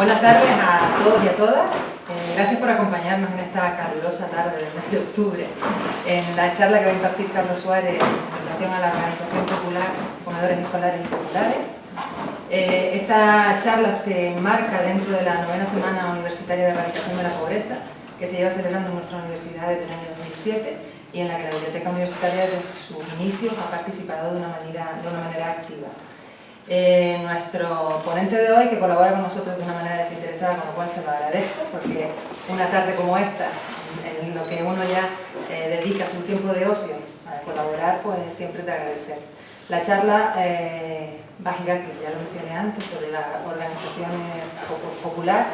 buenas tardes a todos y a todas. Gracias por acompañarnos en esta calurosa tarde del mes de octubre en la charla que va a impartir Carlos Suárez en relación a la organización popular Comedores Escolares y Populares. Esta charla se enmarca dentro de la 9ª Semana Universitaria de Erradicación de la Pobreza, que se lleva celebrando en nuestra universidad desde el año 2007 y en la que la Biblioteca Universitaria desde sus inicios ha participado de una manera activa. Nuestro ponente de hoy, que colabora con nosotros de una manera desinteresada, con lo cual se lo agradezco, porque una tarde como esta, en lo que uno ya dedica su tiempo de ocio a colaborar, pues siempre te agradecer. La charla va a girar, que ya lo mencioné antes, sobre las organizaciones popular,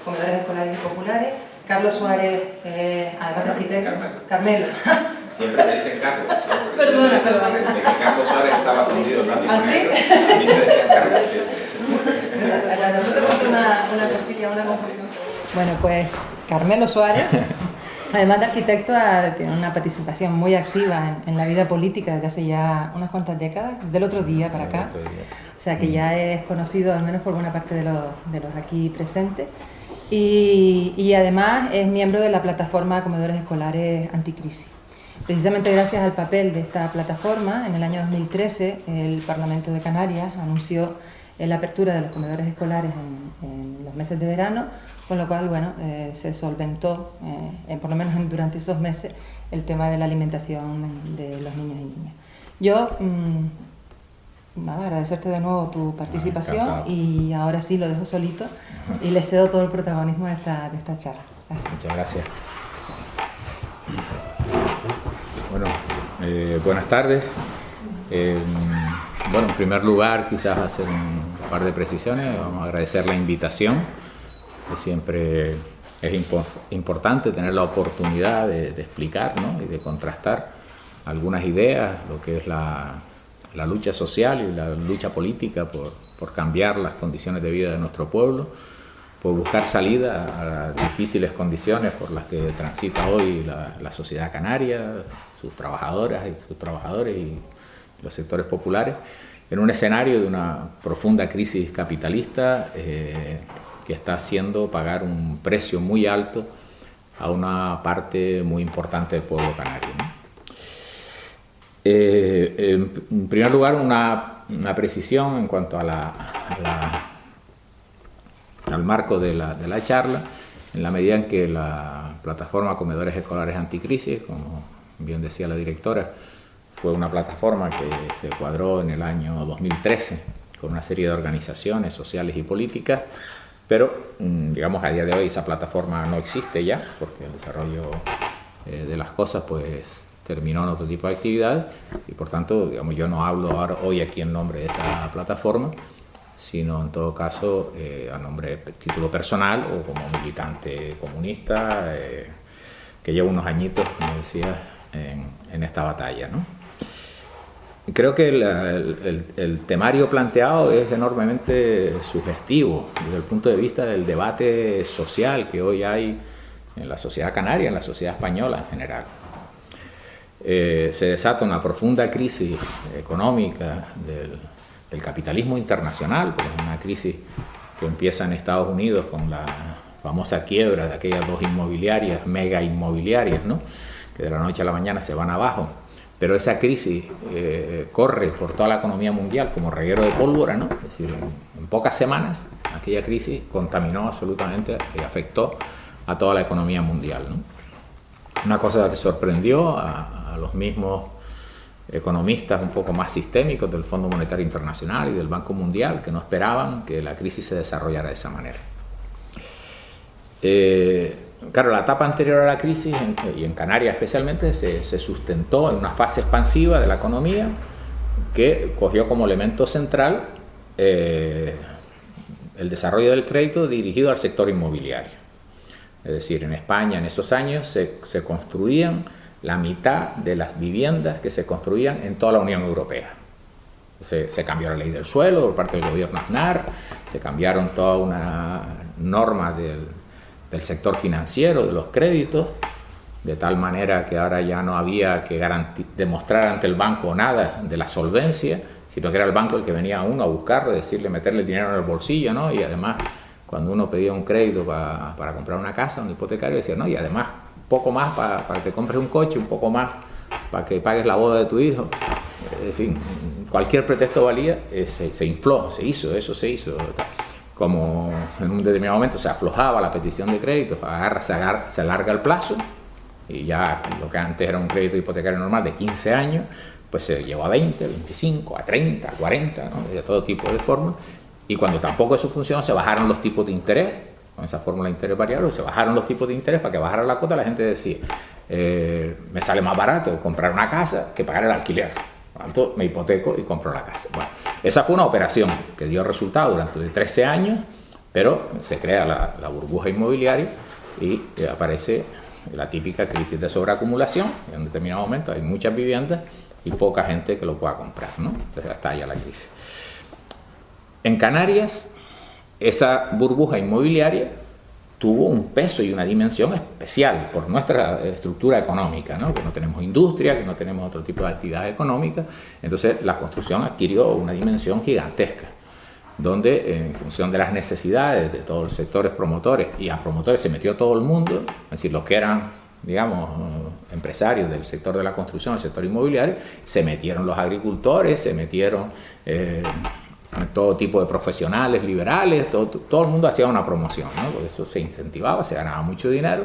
comedores escolares y populares. Carlos Suárez, además de arquitecto, Carmelo. Siempre me dicen Carlos. Perdona. De que Carlos Suárez estaba escondido en blanco ¿Ah, sí? y me decían Carlos siempre. Después te cuento una cosilla, una confusión. Bueno, pues Carmelo Suárez, además de arquitecto, tiene una participación muy activa en la vida política desde hace ya unas cuantas décadas, del otro día para acá. O sea que ya es conocido al menos por buena parte de los aquí presentes. Y además es miembro de la plataforma Comedores Escolares Anticrisis. Precisamente gracias al papel de esta plataforma, en el año 2013 el Parlamento de Canarias anunció la apertura de los comedores escolares en los meses de verano, con lo cual bueno, se solventó, por lo menos durante esos meses, el tema de la alimentación de los niños y niñas. Yo, agradecerte de nuevo tu participación y ahora sí lo dejo solito y le cedo todo el protagonismo de esta charla. Gracias. Muchas gracias. Bueno, buenas tardes. Bueno, en primer lugar, quizás hacer un par de precisiones. Vamos a agradecer la invitación, que siempre es importante tener la oportunidad de explicar, ¿no? Y de contrastar algunas ideas, lo que es la lucha social y la lucha política por cambiar las condiciones de vida de nuestro pueblo, por buscar salida a las difíciles condiciones por las que transita hoy la sociedad canaria, sus trabajadoras y sus trabajadores y los sectores populares, en un escenario de una profunda crisis capitalista que está haciendo pagar un precio muy alto a una parte muy importante del pueblo canario, ¿no? En primer lugar, una precisión en cuanto al marco de la charla, en la medida en que la plataforma Comedores Escolares Anticrisis, como bien decía la directora, fue una plataforma que se cuadró en el año 2013 con una serie de organizaciones sociales y políticas, pero digamos a día de hoy esa plataforma no existe ya, porque el desarrollo de las cosas pues terminó en otro tipo de actividades y por tanto digamos, yo no hablo ahora, hoy aquí en nombre de esa plataforma, sino en todo caso a nombre de título personal o como militante comunista que lleva unos añitos, como decía, en esta batalla, ¿no? Creo que el temario planteado es enormemente sugestivo desde el punto de vista del debate social que hoy hay en la sociedad canaria, en la sociedad española en general. Se desata una profunda crisis económica del capitalismo internacional, porque es una crisis que empieza en Estados Unidos con la famosa quiebra de aquellas dos inmobiliarias, mega inmobiliarias, ¿no? Que de la noche a la mañana se van abajo, pero esa crisis corre por toda la economía mundial como reguero de pólvora, ¿no? Es decir, en pocas semanas aquella crisis contaminó absolutamente y afectó a toda la economía mundial, ¿no? Una cosa que sorprendió a los mismos economistas un poco más sistémicos del Fondo Monetario Internacional y del Banco Mundial, que no esperaban que la crisis se desarrollara de esa manera. Claro, la etapa anterior a la crisis, y en Canarias especialmente, se sustentó en una fase expansiva de la economía que cogió como elemento central el desarrollo del crédito dirigido al sector inmobiliario. Es decir, en España en esos años se construían la mitad de las viviendas que se construían en toda la Unión Europea. Se cambió la ley del suelo por parte del gobierno Aznar, se cambiaron toda una norma del sector financiero, de los créditos, de tal manera que ahora ya no había que demostrar ante el banco nada de la solvencia, sino que era el banco el que venía a uno a buscarlo, decirle, meterle el dinero en el bolsillo, ¿no? Y además cuando uno pedía un crédito para comprar una casa, un hipotecario, decía, no, y además poco más para que te compres un coche, un poco más para que pagues la boda de tu hijo. En fin, cualquier pretexto valía, se infló, eso se hizo. Como en un determinado momento se aflojaba la petición de crédito, se alarga el plazo, y ya lo que antes era un crédito hipotecario normal de 15 años, pues se llevó a 20, 25, a 30, a 40, ¿no? De todo tipo de formas. Y cuando tampoco eso funcionó, se bajaron los tipos de interés, con esa fórmula de interés variable, se bajaron los tipos de interés para que bajara la cuota. La gente decía, me sale más barato comprar una casa que pagar el alquiler. Por lo tanto, me hipoteco y compro la casa. Bueno, esa fue una operación que dio resultado durante 13 años, pero se crea la burbuja inmobiliaria y aparece la típica crisis de sobreacumulación. En un determinado momento hay muchas viviendas y poca gente que lo pueda comprar, ¿no? Entonces estalla la crisis. En Canarias, esa burbuja inmobiliaria tuvo un peso y una dimensión especial por nuestra estructura económica, ¿no? Que no tenemos industria, que no tenemos otro tipo de actividad económica. Entonces la construcción adquirió una dimensión gigantesca, donde en función de las necesidades de todos los sectores promotores, y a promotores se metió todo el mundo, es decir, los que eran, digamos, empresarios del sector de la construcción, el sector inmobiliario, se metieron los agricultores, se metieron todo tipo de profesionales liberales, todo el mundo hacía una promoción, ¿no? Por eso se incentivaba, se ganaba mucho dinero,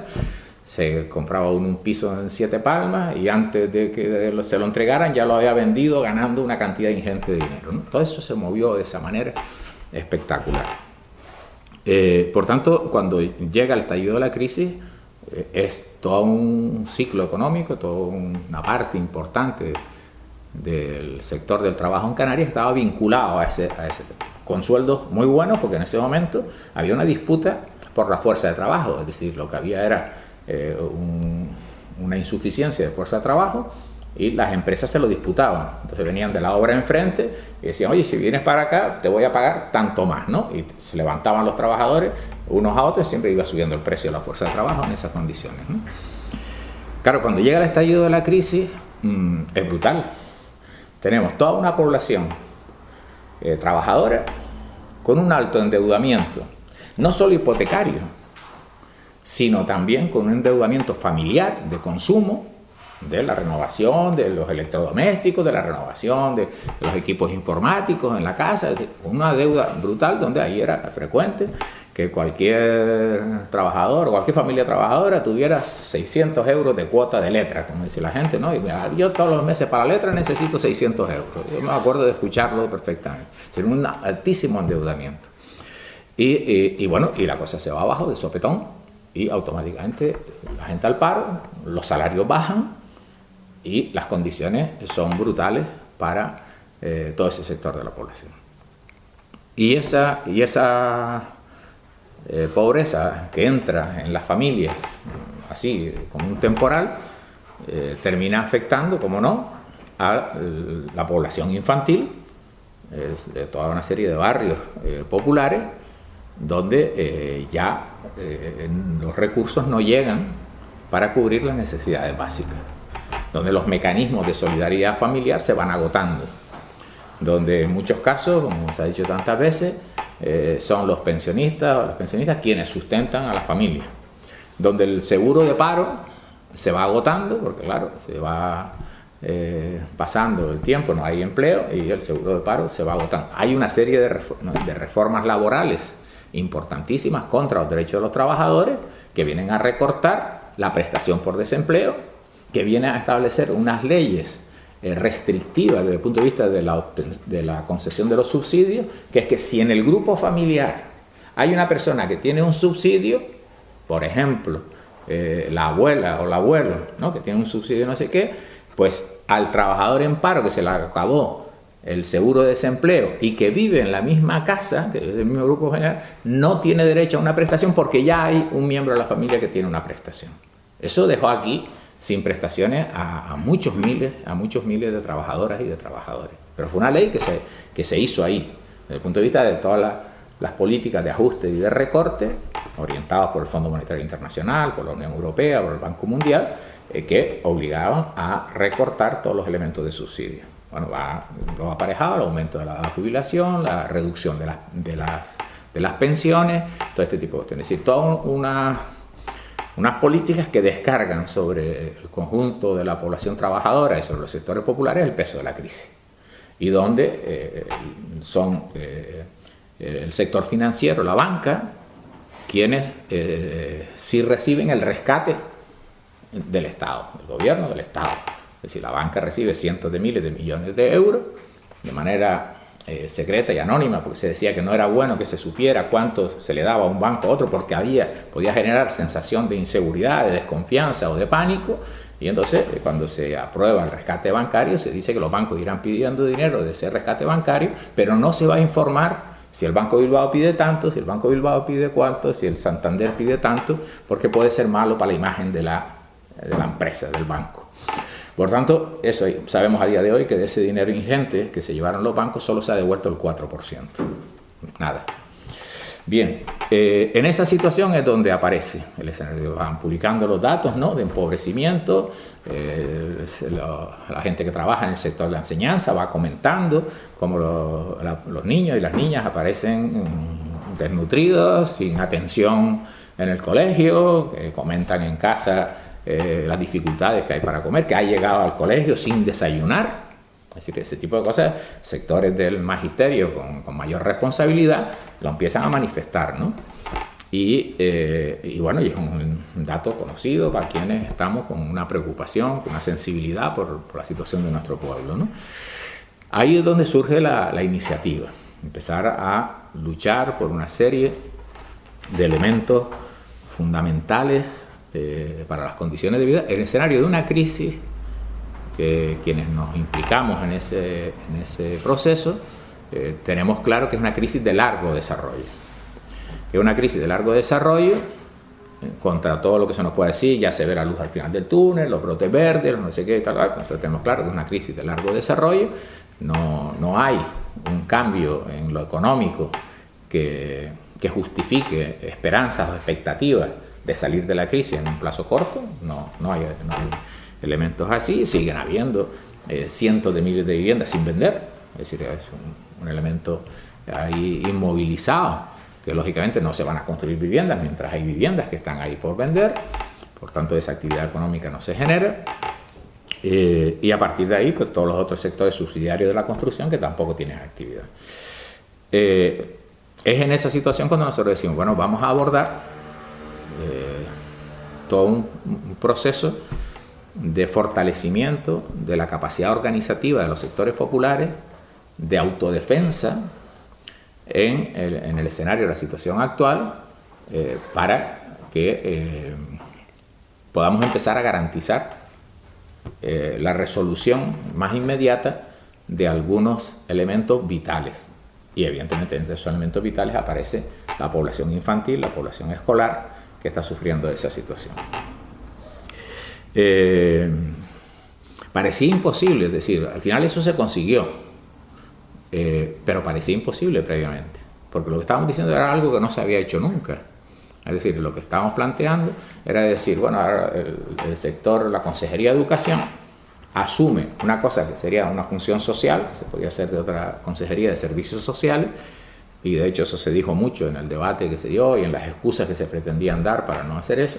se compraba un piso en 7 Palmas y antes de que se lo entregaran ya lo había vendido ganando una cantidad ingente de dinero, ¿no? Todo eso se movió de esa manera espectacular. Por tanto, cuando llega el estallido de la crisis, es todo un ciclo económico, toda una parte importante del sector del trabajo en Canarias estaba vinculado a ese con sueldos muy buenos, porque en ese momento había una disputa por la fuerza de trabajo, es decir, lo que había era una insuficiencia de fuerza de trabajo y las empresas se lo disputaban. Entonces venían de la obra enfrente y decían, oye, si vienes para acá te voy a pagar tanto más, ¿no? Y se levantaban los trabajadores unos a otros, siempre iba subiendo el precio de la fuerza de trabajo en esas condiciones, ¿no? Claro, cuando llega el estallido de la crisis, es brutal. Tenemos toda una población trabajadora con un alto endeudamiento, no solo hipotecario, sino también con un endeudamiento familiar de consumo, de la renovación de los electrodomésticos, de la renovación de los equipos informáticos en la casa, es decir, una deuda brutal donde ahí era frecuente que cualquier trabajador o cualquier familia trabajadora tuviera 600 euros de cuota de letra, como dice la gente, ¿no? Y yo todos los meses para la letra necesito 600 euros. Yo me acuerdo de escucharlo perfectamente. Tiene un altísimo endeudamiento. Y bueno, y la cosa se va abajo de sopetón y automáticamente la gente al paro, los salarios bajan y las condiciones son brutales para todo ese sector de la población. Y esa pobreza que entra en las familias así como un temporal termina afectando, como no, a la población infantil de toda una serie de barrios populares donde ya los recursos no llegan para cubrir las necesidades básicas, donde los mecanismos de solidaridad familiar se van agotando, donde en muchos casos, como se ha dicho tantas veces, son los pensionistas o las pensionistas quienes sustentan a la familia, donde el seguro de paro se va agotando, porque claro, se va pasando el tiempo, no hay empleo y el seguro de paro se va agotando. Hay una serie de reformas laborales importantísimas contra los derechos de los trabajadores que vienen a recortar la prestación por desempleo, que vienen a establecer unas leyes restrictiva desde el punto de vista de la concesión de los subsidios, que es que si en el grupo familiar hay una persona que tiene un subsidio, por ejemplo, la abuela o el abuelo, ¿no?, que tiene un subsidio no sé qué, pues al trabajador en paro que se le acabó el seguro de desempleo y que vive en la misma casa, que es el mismo grupo familiar, no tiene derecho a una prestación porque ya hay un miembro de la familia que tiene una prestación. Eso dejó aquí sin prestaciones a muchos miles de trabajadoras y de trabajadores. Pero fue una ley que se hizo ahí, desde el punto de vista de todas las políticas de ajuste y de recorte, orientadas por el Fondo Monetario Internacional, por la Unión Europea, por el Banco Mundial, que obligaban a recortar todos los elementos de subsidio. Bueno, lo aparejado el aumento de la jubilación, la reducción de las pensiones, todo este tipo de cuestiones. Es decir, todas unas políticas que descargan sobre el conjunto de la población trabajadora y sobre los sectores populares el peso de la crisis. Y donde son el sector financiero, la banca, quienes sí reciben el rescate del Estado, del gobierno del Estado. Es decir, la banca recibe cientos de miles de millones de euros de manera secreta y anónima, porque se decía que no era bueno que se supiera cuánto se le daba a un banco a otro, porque podía generar sensación de inseguridad, de desconfianza o de pánico. Y entonces, cuando se aprueba el rescate bancario, se dice que los bancos irán pidiendo dinero de ese rescate bancario, pero no se va a informar si el Banco Bilbao pide tanto, si el Banco Bilbao pide cuánto, si el Santander pide tanto, porque puede ser malo para la imagen de la empresa, del banco. Por tanto, eso sabemos a día de hoy que de ese dinero ingente que se llevaron los bancos solo se ha devuelto el 4%. Nada. Bien, en esa situación es donde aparece el escenario. Van publicando los datos, ¿no?, de empobrecimiento. La gente que trabaja en el sector de la enseñanza va comentando cómo los niños y las niñas aparecen desnutridos, sin atención en el colegio, comentan en casa las dificultades que hay para comer, que ha llegado al colegio sin desayunar. Es decir, ese tipo de cosas, sectores del magisterio con mayor responsabilidad lo empiezan a manifestar, ¿no? Y bueno, y es un dato conocido para quienes estamos con una preocupación, con una sensibilidad por la situación de nuestro pueblo, ¿no? Ahí es donde surge la iniciativa, empezar a luchar por una serie de elementos fundamentales para las condiciones de vida en el escenario de una crisis que quienes nos implicamos en ese proceso tenemos claro que es una crisis de largo desarrollo. Que es una crisis de largo desarrollo contra todo lo que se nos puede decir, ya se ve la luz al final del túnel, los brotes verdes, no sé qué, tal. Nosotros tenemos claro que es una crisis de largo desarrollo, no hay un cambio en lo económico que justifique esperanzas o expectativas de salir de la crisis en un plazo corto, no hay elementos así. Siguen habiendo cientos de miles de viviendas sin vender, es decir, es un elemento ahí inmovilizado, que lógicamente no se van a construir viviendas mientras hay viviendas que están ahí por vender, por tanto esa actividad económica no se genera, y a partir de ahí pues todos los otros sectores subsidiarios de la construcción que tampoco tienen actividad. Es en esa situación cuando nosotros decimos, bueno, vamos a abordar todo un proceso de fortalecimiento de la capacidad organizativa de los sectores populares, de autodefensa en el escenario de la situación actual, para que podamos empezar a garantizar la resolución más inmediata de algunos elementos vitales. Y evidentemente entre esos elementos vitales aparece la población infantil, la población escolar, que está sufriendo esa situación. Parecía imposible, es decir, al final eso se consiguió, pero parecía imposible previamente, porque lo que estábamos diciendo era algo que no se había hecho nunca. Es decir, lo que estábamos planteando era decir, bueno, ahora el sector, la Consejería de Educación asume una cosa que sería una función social, que se podía hacer de otra Consejería de Servicios Sociales, y de hecho eso se dijo mucho en el debate que se dio y en las excusas que se pretendían dar para no hacer eso.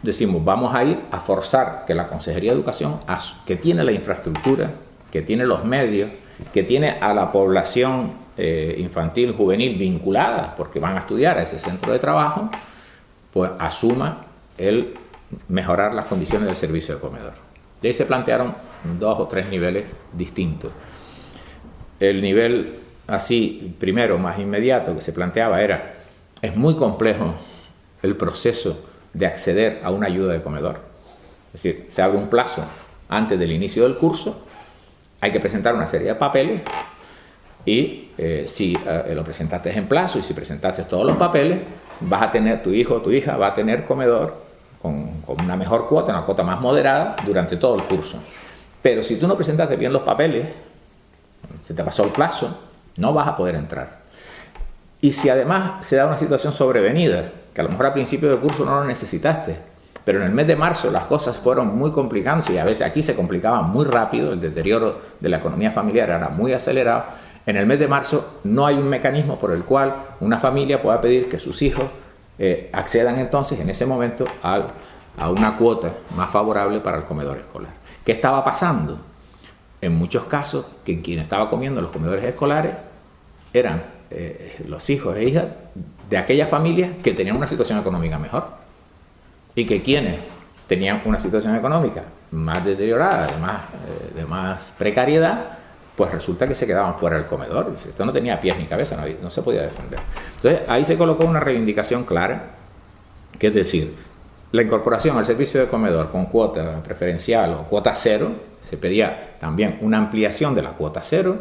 Decimos, vamos a ir a forzar que la Consejería de Educación, que tiene la infraestructura, que tiene los medios, que tiene a la población infantil, juvenil vinculada, porque van a estudiar a ese centro de trabajo, pues asuma el mejorar las condiciones del servicio de comedor. Y ahí se plantearon 2 o 3 niveles distintos. El nivel así, primero, más inmediato que se planteaba era, es muy complejo el proceso de acceder a una ayuda de comedor. Es decir, se abre un plazo antes del inicio del curso, hay que presentar una serie de papeles y si lo presentaste en plazo y si presentaste todos los papeles, vas a tener, tu hijo o tu hija va a tener comedor con una mejor cuota, una cuota más moderada durante todo el curso. Pero si tú no presentaste bien los papeles, se te pasó el plazo, no vas a poder entrar. Y si además se da una situación sobrevenida, que a lo mejor al principio del curso no lo necesitaste, pero en el mes de marzo las cosas fueron muy complicadas y a veces aquí se complicaban muy rápido, el deterioro de la economía familiar era muy acelerado, En el mes de marzo no hay un mecanismo por el cual una familia pueda pedir que sus hijos accedan entonces en ese momento a una cuota más favorable para el comedor escolar. ¿Qué estaba pasando? En muchos casos, que quien estaba comiendo en los comedores escolares eran los hijos e hijas de aquellas familias que tenían una situación económica mejor, y que quienes tenían una situación económica más deteriorada, de más precariedad, pues resulta que se quedaban fuera del comedor. Esto no tenía pies ni cabeza, no se podía defender. Entonces ahí se colocó una reivindicación clara, que es decir, la incorporación al servicio de comedor con cuota preferencial o cuota cero. Se pedía también una ampliación de la cuota cero,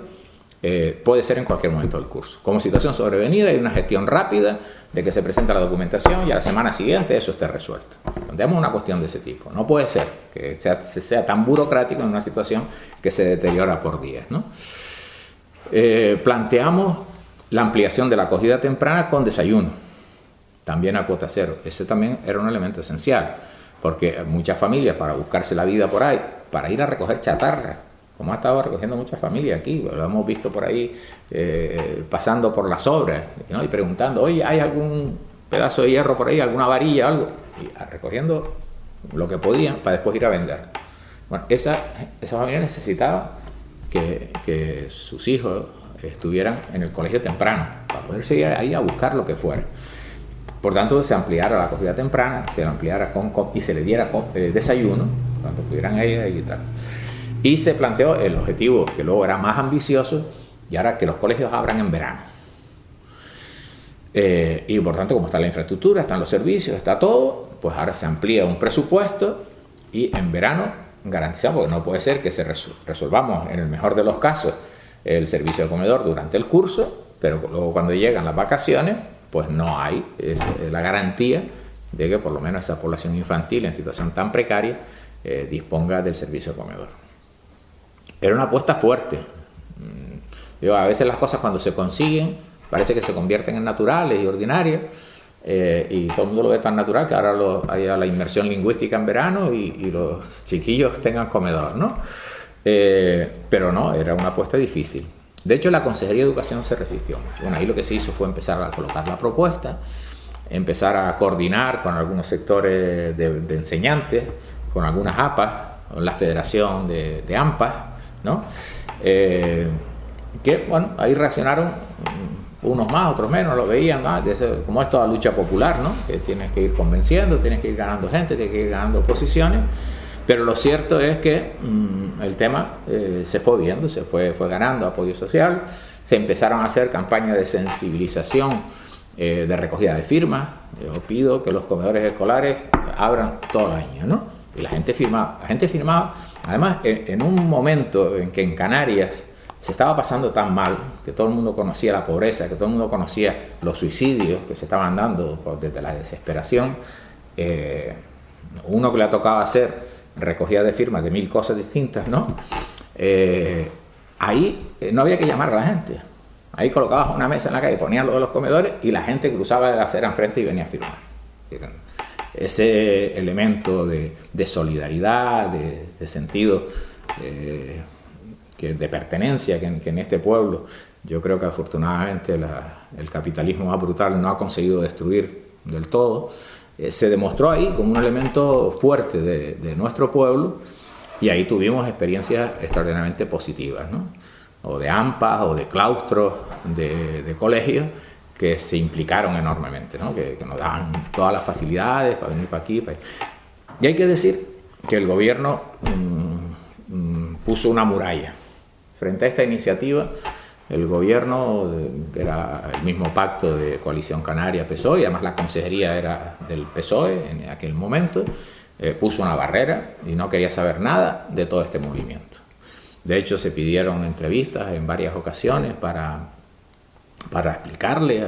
puede ser en cualquier momento del curso. Como situación sobrevenida, hay una gestión rápida de que se presenta la documentación y a la semana siguiente eso esté resuelto. Planteamos una cuestión de ese tipo. No puede ser que sea tan burocrático en una situación que se deteriora por días, ¿no? Planteamos la ampliación de la acogida temprana con desayuno, también a cuota cero. Ese también era un elemento esencial, porque muchas familias, para buscarse la vida por ahí, para ir a recoger chatarra, como ha estado recogiendo muchas familias aquí, lo hemos visto por ahí pasando por las obras, ¿no? Y preguntando, oye, ¿hay algún pedazo de hierro por ahí, alguna varilla, algo? Y recogiendo lo que podían para después ir a vender. Bueno, esa familia necesitaba que sus hijos estuvieran en el colegio temprano, para poder seguir ahí a buscar lo que fuera. Por tanto, se ampliara la acogida temprana, se ampliara y se le diera desayuno, cuando pudieran ir ahí y tal. Y se planteó el objetivo, que luego era más ambicioso, y ahora que los colegios abran en verano. Y por tanto, como está la infraestructura, están los servicios, está todo, pues ahora se amplía un presupuesto y en verano garantizamos, porque no puede ser que resolvamos en el mejor de los casos el servicio de comedor durante el curso, pero luego cuando llegan las vacaciones, pues no hay la garantía de que por lo menos esa población infantil en situación tan precaria disponga del servicio de comedor. Era una apuesta fuerte. A veces las cosas cuando se consiguen parece que se convierten en naturales y ordinarias, y todo el mundo lo ve tan natural que ahora haya la inmersión lingüística en verano y los chiquillos tengan comedor, ¿no? Pero no, era una apuesta difícil. De hecho, la Consejería de Educación se resistió mucho. Bueno, ahí lo que se hizo fue empezar a colocar la propuesta, empezar a coordinar con algunos sectores de enseñantes, con algunas APAs, con la Federación de AMPAs, ¿no? Que, bueno, ahí reaccionaron unos más, otros menos, lo veían más, como es toda lucha popular, ¿no? Que tienes que ir convenciendo, tienes que ir ganando gente, tienes que ir ganando posiciones, pero lo cierto es que el tema se fue viendo, se fue ganando apoyo social, se empezaron a hacer campañas de sensibilización, de recogida de firmas. Yo pido que los comedores escolares abran todo el año, ¿no? Y la gente firmaba, además en un momento en que en Canarias se estaba pasando tan mal, que todo el mundo conocía la pobreza, que todo el mundo conocía los suicidios que se estaban dando desde la desesperación. Uno que le ha tocado hacer recogida de firmas de 1000 cosas distintas, ¿no? Ahí no había que llamar a la gente. Ahí colocabas una mesa en la calle, ponías lo de los comedores y la gente cruzaba de la acera enfrente y venía a firmar. Ese elemento de solidaridad, de sentido de pertenencia que en este pueblo, yo creo que afortunadamente el capitalismo más brutal no ha conseguido destruir del todo, se demostró ahí como un elemento fuerte de nuestro pueblo, y ahí tuvimos experiencias extraordinariamente positivas, ¿no? O de AMPAs o de claustros de colegios que se implicaron enormemente, ¿no? Que nos daban todas las facilidades para venir para aquí, para allá. Y hay que decir que el gobierno puso una muralla. Frente a esta iniciativa, el gobierno, que era el mismo pacto de Coalición Canaria-PSOE, y además la consejería era del PSOE en aquel momento, puso una barrera y no quería saber nada de todo este movimiento. De hecho, se pidieron entrevistas en varias ocasiones para explicarle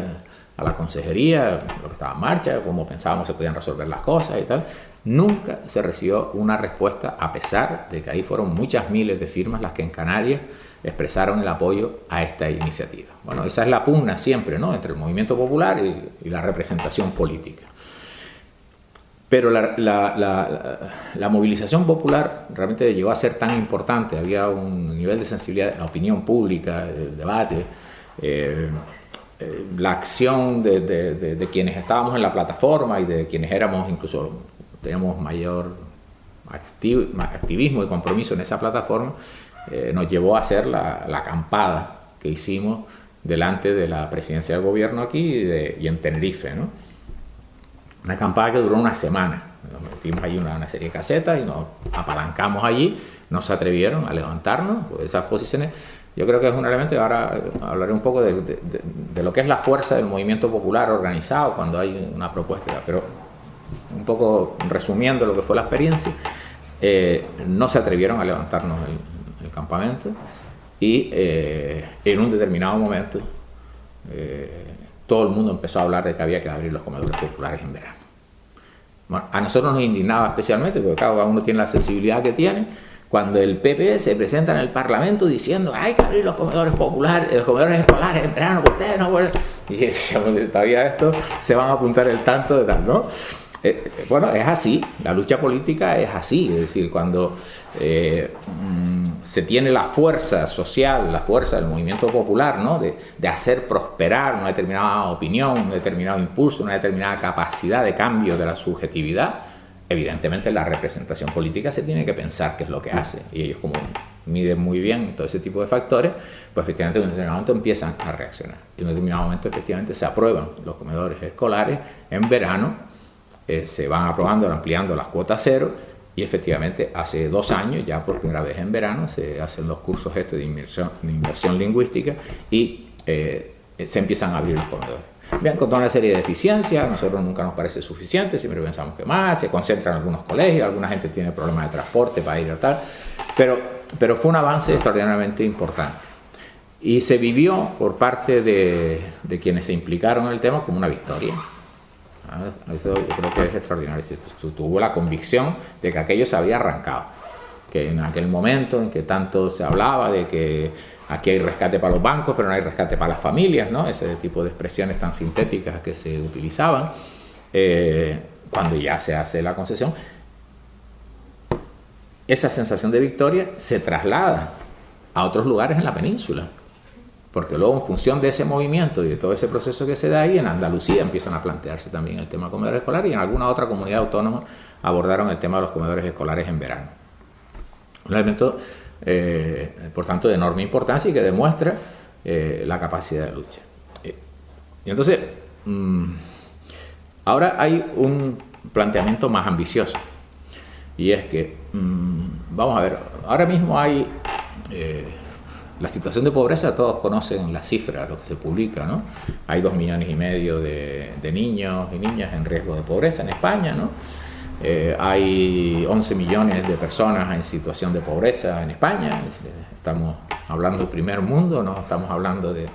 a la consejería lo que estaba en marcha, cómo pensábamos se podían resolver las cosas y tal. Nunca se recibió una respuesta, a pesar de que ahí fueron muchas miles de firmas las que en Canarias expresaron el apoyo a esta iniciativa. Bueno, esa es la pugna siempre, ¿no?, entre el movimiento popular y la representación política. Pero la movilización popular realmente llegó a ser tan importante, había un nivel de sensibilidad de la opinión pública, del debate, la acción de quienes estábamos en la plataforma y de quienes éramos, incluso teníamos mayor activismo y compromiso en esa plataforma, nos llevó a hacer la acampada que hicimos delante de la presidencia del gobierno aquí y en Tenerife, ¿no? Una acampada que duró una semana. Nos metimos allí una serie de casetas y nos apalancamos allí, no se atrevieron a levantarnos, pues esas posiciones. Yo creo que es un elemento, y ahora hablaré un poco de lo que es la fuerza del movimiento popular organizado cuando hay una propuesta, pero un poco resumiendo lo que fue la experiencia, no se atrevieron a levantarnos el campamento y en un determinado momento todo el mundo empezó a hablar de que había que abrir los comedores populares en verano. Bueno, a nosotros nos indignaba especialmente, porque cada uno tiene la sensibilidad que tiene, cuando el PP se presenta en el Parlamento diciendo hay que abrir los comedores populares, los comedores escolares en verano, porque ustedes no pueden. Y decíamos, todavía esto se van a apuntar el tanto de tal, ¿no? Bueno, es así, la lucha política es así, es decir, cuando se tiene la fuerza social, la fuerza del movimiento popular, ¿no? de hacer prosperar una determinada opinión, un determinado impulso, una determinada capacidad de cambio de la subjetividad, evidentemente la representación política se tiene que pensar qué es lo que hace, y ellos como miden muy bien todo ese tipo de factores, pues efectivamente en un determinado momento empiezan a reaccionar, y en un determinado momento efectivamente se aprueban los comedores escolares en verano. Se van aprobando, ampliando las cuotas cero, y efectivamente hace 2 años, ya por primera vez en verano, se hacen los cursos estos de inmersión lingüística y se empiezan a abrir los comedores. Bien, con toda una serie de deficiencias, a nosotros nunca nos parece suficiente, siempre pensamos que más, se concentran en algunos colegios, alguna gente tiene problemas de transporte para ir a tal, pero fue un avance extraordinariamente importante. Y se vivió por parte de quienes se implicaron en el tema como una victoria. Eso yo creo que es extraordinario. Se tuvo la convicción de que aquello se había arrancado, que en aquel momento en que tanto se hablaba de que aquí hay rescate para los bancos pero no hay rescate para las familias, ¿no? Ese tipo de expresiones tan sintéticas que se utilizaban, cuando ya se hace la concesión, esa sensación de victoria se traslada a otros lugares en la península. Porque luego, en función de ese movimiento y de todo ese proceso que se da ahí, en Andalucía empiezan a plantearse también el tema de comedores escolares, y en alguna otra comunidad autónoma abordaron el tema de los comedores escolares en verano. Un elemento, por tanto, de enorme importancia y que demuestra la capacidad de lucha. Y entonces, ahora hay un planteamiento más ambicioso, y es que, vamos a ver, ahora mismo hay... la situación de pobreza, todos conocen la cifra, lo que se publica, ¿no? Hay 2,5 millones de niños y niñas en riesgo de pobreza en España, ¿no? Hay 11 millones de personas en situación de pobreza en España. Estamos hablando del primer mundo, no estamos hablando de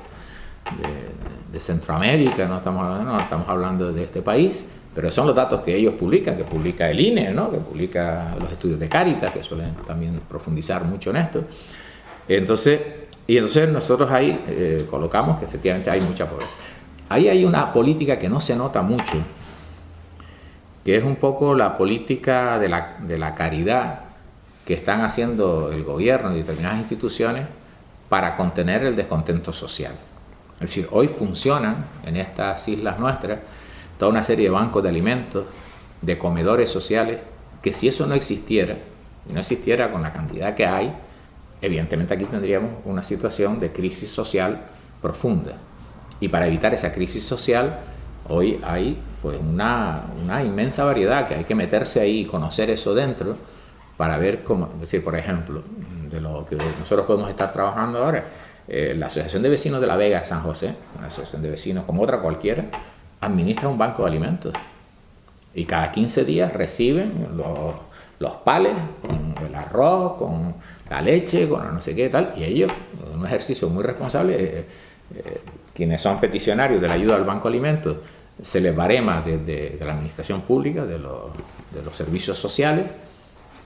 Centroamérica, no estamos hablando de este país, pero son los datos que ellos publican, que publica el INE, ¿no? Que publica los estudios de Cáritas, que suelen también profundizar mucho en esto. Entonces nosotros ahí colocamos que efectivamente hay mucha pobreza. Ahí hay una política que no se nota mucho, que es un poco la política de la caridad que están haciendo el gobierno y determinadas instituciones para contener el descontento social. Es decir, hoy funcionan en estas islas nuestras toda una serie de bancos de alimentos, de comedores sociales, que si eso no existiera, y no existiera con la cantidad que hay, evidentemente aquí tendríamos una situación de crisis social profunda. Y para evitar esa crisis social, hoy hay pues una inmensa variedad que hay que meterse ahí y conocer eso dentro para ver cómo, es decir, por ejemplo, de lo que nosotros podemos estar trabajando ahora, la Asociación de Vecinos de La Vega de San José, una asociación de vecinos como otra cualquiera, administra un banco de alimentos. Y cada 15 días reciben los pales con el arroz, con la leche, con no sé qué tal, y ellos, en un ejercicio muy responsable, quienes son peticionarios de la ayuda al Banco de Alimentos, se les barema de la administración pública, de los servicios sociales.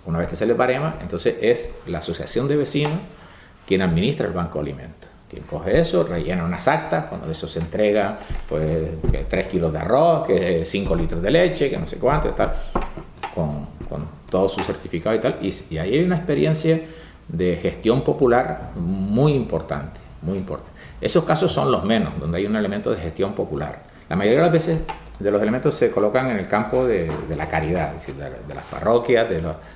Una vez que se les barema, entonces es la asociación de vecinos quien administra el Banco de Alimentos. Quien coge eso, rellena unas actas, cuando eso se entrega, pues que 3 kilos de arroz, que 5 litros de leche, que no sé cuánto y tal, con todo su certificado y tal. Y ahí hay una experiencia de gestión popular muy importante, muy importante. Esos casos son los menos, donde hay un elemento de gestión popular. La mayoría de las veces de los elementos se colocan en el campo de la caridad, es decir, de las parroquias,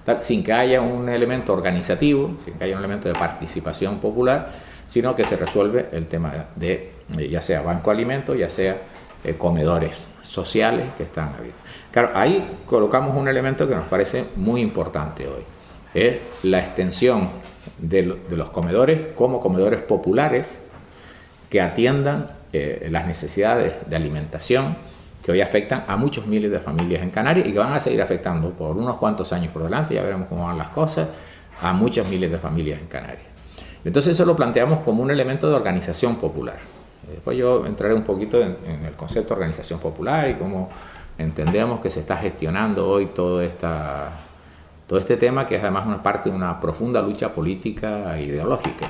tal, sin que haya un elemento organizativo, sin que haya un elemento de participación popular, sino que se resuelve el tema de ya sea banco de alimentos, ya sea comedores sociales que están abiertos. Claro, ahí colocamos un elemento que nos parece muy importante hoy, es la extensión de los comedores como comedores populares que atiendan las necesidades de alimentación que hoy afectan a muchos miles de familias en Canarias y que van a seguir afectando por unos cuantos años por delante, ya veremos cómo van las cosas, a muchos miles de familias en Canarias. Entonces eso lo planteamos como un elemento de organización popular. Después yo entraré un poquito en el concepto de organización popular y cómo entendemos que se está gestionando hoy todo este tema, que es además una parte de una profunda lucha política e ideológica.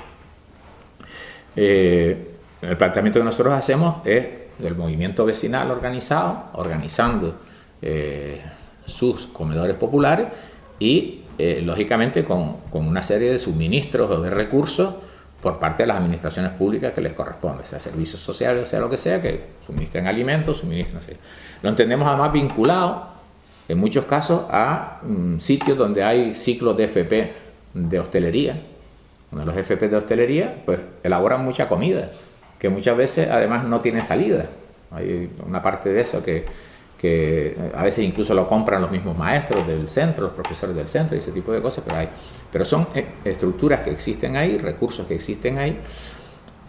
El planteamiento que nosotros hacemos es el movimiento vecinal organizando sus comedores populares y lógicamente con una serie de suministros o de recursos por parte de las administraciones públicas que les corresponde, sea servicios sociales, sea lo que sea, que suministren alimentos, suministren... Lo entendemos además vinculado, en muchos casos, a sitios donde hay ciclos de FP de hostelería. Donde los FP de hostelería pues elaboran mucha comida, que muchas veces además no tiene salida. Hay una parte de eso que a veces incluso lo compran los mismos maestros del centro, los profesores del centro y ese tipo de cosas, pero son estructuras que existen ahí, recursos que existen ahí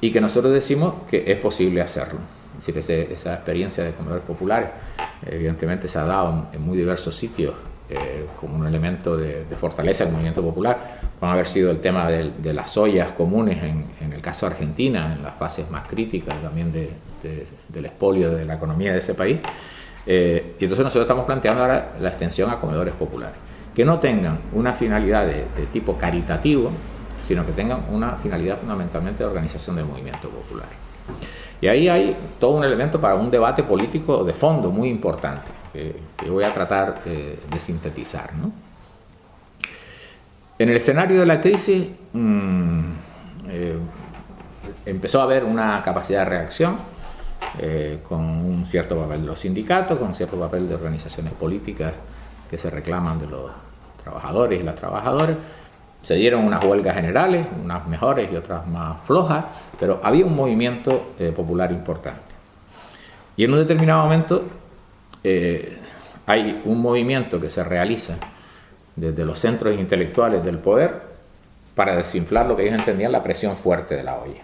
y que nosotros decimos que es posible hacerlo. Es decir, esa experiencia de comedores populares evidentemente se ha dado en muy diversos sitios como un elemento de fortaleza del movimiento popular. Van a haber sido el tema de las ollas comunes en el caso de Argentina, en las fases más críticas también del expolio de la economía de ese país. Y entonces nosotros estamos planteando ahora la extensión a comedores populares, que no tengan una finalidad de tipo caritativo, sino que tengan una finalidad fundamentalmente de organización del movimiento popular. Y ahí hay todo un elemento para un debate político de fondo muy importante, que voy a tratar de sintetizar, ¿no? En el escenario de la crisis empezó a haber una capacidad de reacción con un cierto papel de los sindicatos, con un cierto papel de organizaciones políticas que se reclaman de los trabajadores y las trabajadoras. Se dieron unas huelgas generales, unas mejores y otras más flojas, pero había un movimiento popular importante. Y en un determinado momento hay un movimiento que se realiza desde los centros intelectuales del poder para desinflar lo que ellos entendían la presión fuerte de la olla.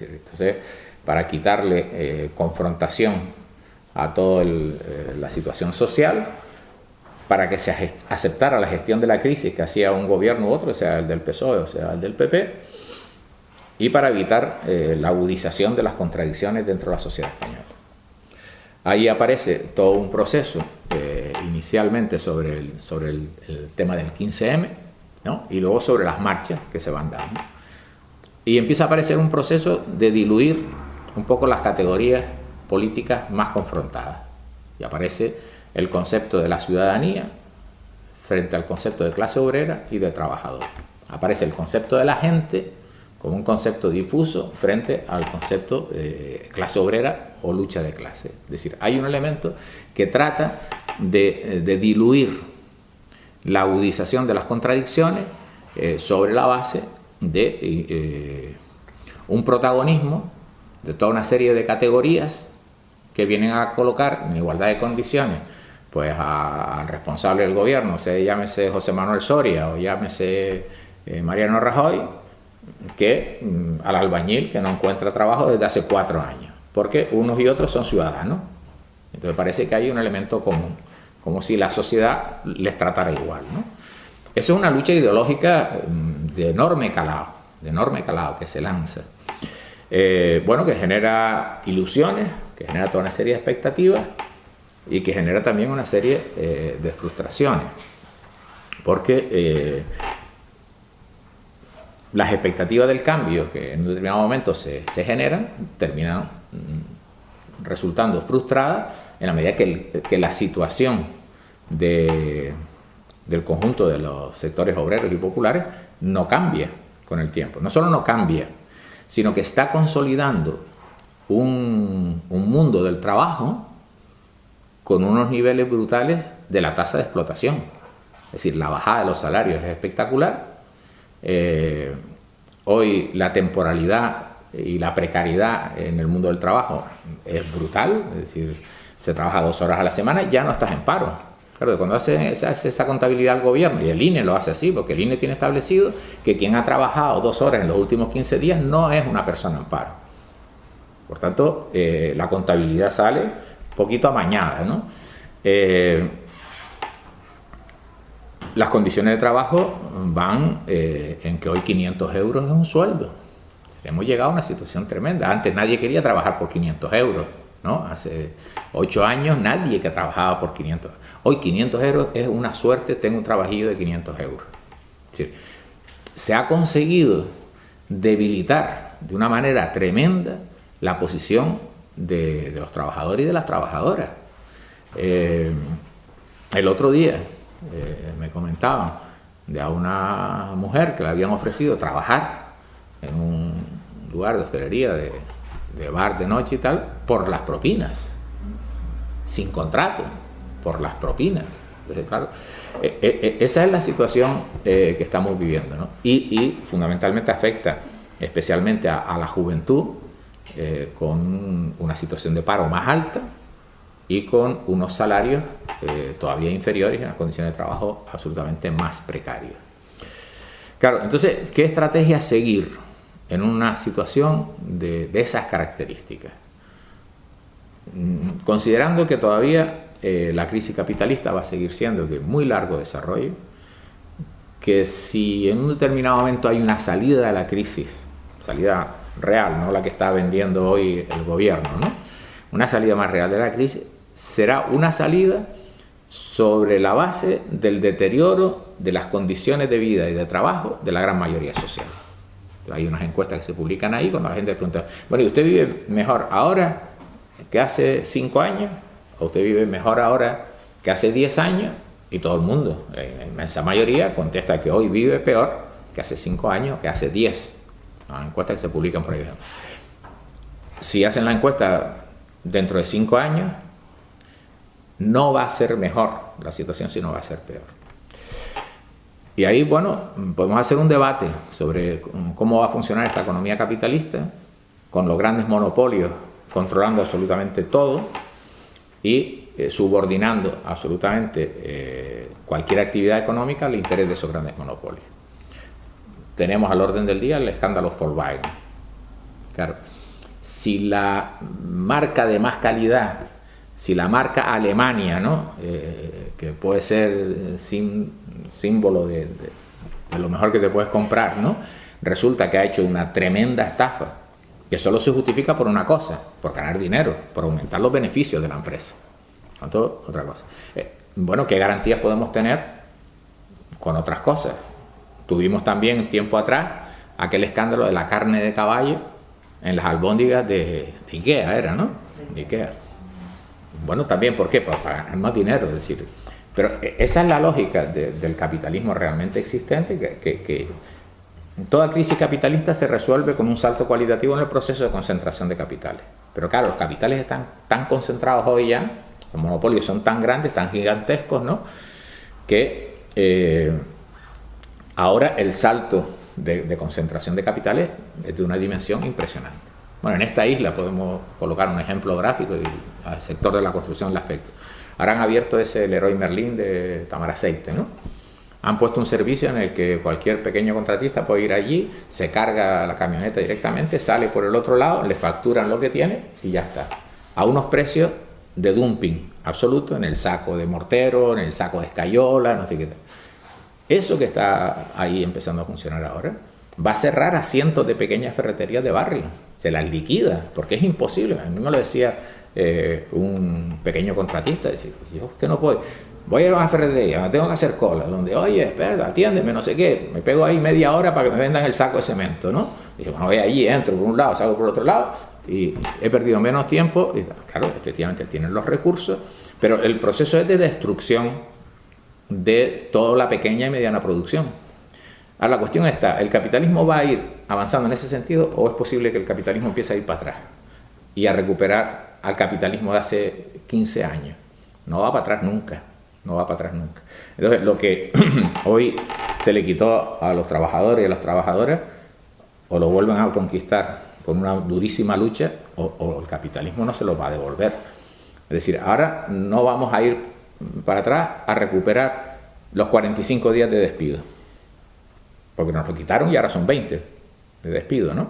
Entonces, para quitarle confrontación a toda la situación social, para que se aceptara la gestión de la crisis que hacía un gobierno u otro, sea el del PSOE o sea el del PP, y para evitar la agudización de las contradicciones dentro de la sociedad española. Ahí aparece todo un proceso, inicialmente sobre el tema del 15M, ¿no? Y luego sobre las marchas que se van dando. Y empieza a aparecer un proceso de diluir un poco las categorías políticas más confrontadas. Y aparece el concepto de la ciudadanía frente al concepto de clase obrera y de trabajador. Aparece el concepto de la gente como un concepto difuso frente al concepto de clase obrera o lucha de clase. Es decir, hay un elemento que trata de diluir la agudización de las contradicciones sobre la base de un protagonismo de toda una serie de categorías que vienen a colocar en igualdad de condiciones pues al responsable del gobierno, llámese José Manuel Soria o llámese Mariano Rajoy, que al albañil que no encuentra trabajo desde hace 4 años, porque unos y otros son ciudadanos. Entonces parece que hay un elemento común, como si la sociedad les tratara igual, ¿no? Eso es una lucha ideológica de enorme calado que se lanza. Bueno, que genera ilusiones, que genera toda una serie de expectativas y que genera también una serie de frustraciones, porque las expectativas del cambio que en un determinado momento se generan terminan resultando frustradas en la medida que la situación del conjunto de los sectores obreros y populares no cambia con el tiempo. No solo no cambia, sino que está consolidando un mundo del trabajo con unos niveles brutales de la tasa de explotación. Es decir, la bajada de los salarios es espectacular. Hoy la temporalidad y la precariedad en el mundo del trabajo es brutal, es decir, se trabaja 2 horas a la semana y ya no estás en paro. Claro, cuando se hace esa contabilidad al gobierno, y el INE lo hace así, porque el INE tiene establecido que quien ha trabajado 2 horas en los últimos 15 días no es una persona en paro. Por tanto, la contabilidad sale un poquito amañada, ¿no? Las condiciones de trabajo van en que hoy 500 euros es un sueldo. Hemos llegado a una situación tremenda. Antes nadie quería trabajar por 500 euros, ¿no? Hace 8 años nadie que trabajaba por 500. Hoy 500 euros es una suerte, tengo un trabajillo de 500 euros. Es decir, se ha conseguido debilitar de una manera tremenda la posición de los trabajadores y de las trabajadoras. El otro día me comentaban de a una mujer que le habían ofrecido trabajar en un lugar de hostelería, de bar de noche y tal, por las propinas, sin contrato, por las propinas. Entonces, claro, esa es la situación que estamos viviendo, ¿no? Y fundamentalmente afecta especialmente a la juventud, con una situación de paro más alta y con unos salarios todavía inferiores y unas condiciones de trabajo absolutamente más precarias. Claro, entonces, ¿qué estrategia seguir en una situación de esas características? Considerando que todavía la crisis capitalista va a seguir siendo de muy largo desarrollo, que si en un determinado momento hay una salida de la crisis, salida real, no la que está vendiendo hoy el gobierno, ¿no? Una salida más real de la crisis, será una salida sobre la base del deterioro de las condiciones de vida y de trabajo de la gran mayoría social. Hay unas encuestas que se publican ahí cuando la gente pregunta, bueno, ¿y usted vive mejor ahora que hace 5 años? ¿O usted vive mejor ahora que hace 10 años? Y todo el mundo, la inmensa mayoría, contesta que hoy vive peor que hace 5 años, que hace 10. Las encuestas que se publican por ahí. Si hacen la encuesta dentro de 5 años, no va a ser mejor la situación, sino va a ser peor. Y ahí, bueno, podemos hacer un debate sobre cómo va a funcionar esta economía capitalista, con los grandes monopolios controlando absolutamente todo y subordinando absolutamente cualquier actividad económica al interés de esos grandes monopolios. Tenemos al orden del día el escándalo Volkswagen. Claro, si la marca de más calidad, si la marca Alemania, ¿no? Que puede ser símbolo de lo mejor que te puedes comprar, ¿no? Resulta que ha hecho una tremenda estafa que solo se justifica por una cosa, por ganar dinero, por aumentar los beneficios de la empresa. ¿Cuánto? Otra cosa. Bueno, ¿qué garantías podemos tener con otras cosas? Tuvimos también tiempo atrás aquel escándalo de la carne de caballo en las albóndigas de Ikea, era, ¿no? De Ikea. Bueno, también, ¿por qué? Para ganar más dinero, es decir. Pero esa es la lógica del capitalismo realmente existente, que toda crisis capitalista se resuelve con un salto cualitativo en el proceso de concentración de capitales. Pero claro, los capitales están tan concentrados hoy ya, los monopolios son tan grandes, tan gigantescos, ¿no? Que ahora el salto de concentración de capitales es de una dimensión impresionante. Bueno, en esta isla podemos colocar un ejemplo gráfico y al sector de la construcción le afecta. Ahora han abierto ese Leroy Merlin de Tamaraceite, ¿no? Han puesto un servicio en el que cualquier pequeño contratista puede ir allí, se carga la camioneta directamente, sale por el otro lado, le facturan lo que tiene y ya está. A unos precios de dumping absoluto en el saco de mortero, en el saco de escayola, no sé qué tal. Eso que está ahí empezando a funcionar ahora va a cerrar a cientos de pequeñas ferreterías de barrio. Se las liquida, porque es imposible. A mí me lo decía un pequeño contratista, decir, yo es que no puedo. voy a una ferretería, me tengo que hacer cola, donde, oye, espera, atiéndeme, no sé qué, me pego ahí media hora para que me vendan el saco de cemento, ¿no? Y yo, bueno, voy allí, entro por un lado, salgo por otro lado, y he perdido menos tiempo, y claro, efectivamente tienen los recursos, pero el proceso es de destrucción de toda la pequeña y mediana producción. Ahora la cuestión está, ¿el capitalismo va a ir avanzando en ese sentido o es posible que el capitalismo empiece a ir para atrás y a recuperar al capitalismo de hace 15 años? No va para atrás nunca, no va para atrás nunca. Entonces lo que hoy se le quitó a los trabajadores y a las trabajadoras, o lo vuelven a conquistar con una durísima lucha, o el capitalismo no se lo va a devolver. Es decir, ahora no vamos a ir para atrás a recuperar los 45 días de despido, porque nos lo quitaron y ahora son 20 de despido, ¿no?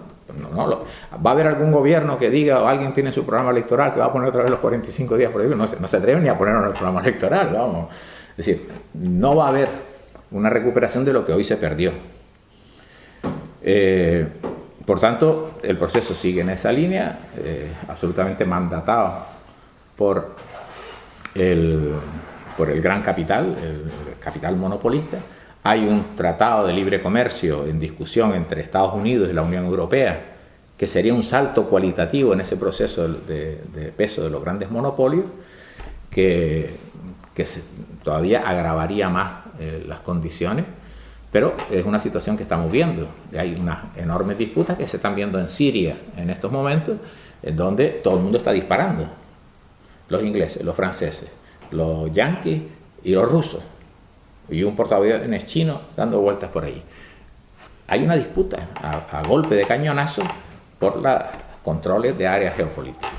Va a haber algún gobierno que diga, o alguien tiene su programa electoral que va a poner otra vez los 45 días por ejemplo, no se atreven ni a ponerlo en el programa electoral, vamos. Es decir, no va a haber una recuperación de lo que hoy se perdió. Por tanto, el proceso sigue en esa línea, absolutamente mandatado por el gran capital, el capital monopolista. Hay un tratado de libre comercio en discusión entre Estados Unidos y la Unión Europea, que sería un salto cualitativo en ese proceso de peso de los grandes monopolios, que todavía agravaría más las condiciones, pero es una situación que estamos viendo. Hay unas enormes disputas que se están viendo en Siria en estos momentos, en donde todo el mundo está disparando. Los ingleses, los franceses, los yanquis y los rusos. Y un portaaviones chino dando vueltas por ahí. Hay una disputa a golpe de cañonazo por los controles de áreas geopolíticas.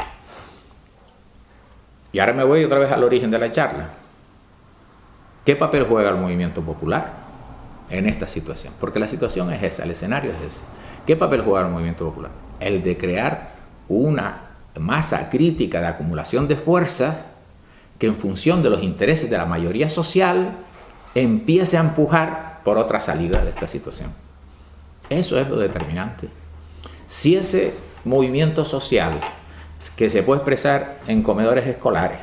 Y ahora me voy otra vez al origen de la charla. ¿Qué papel juega el movimiento popular en esta situación? Porque la situación es esa, el escenario es ese. ¿Qué papel juega el movimiento popular? El de crear una masa crítica de acumulación de fuerza que en función de los intereses de la mayoría social empiece a empujar por otra salida de esta situación. Eso es lo determinante. Si ese movimiento social que se puede expresar en comedores escolares,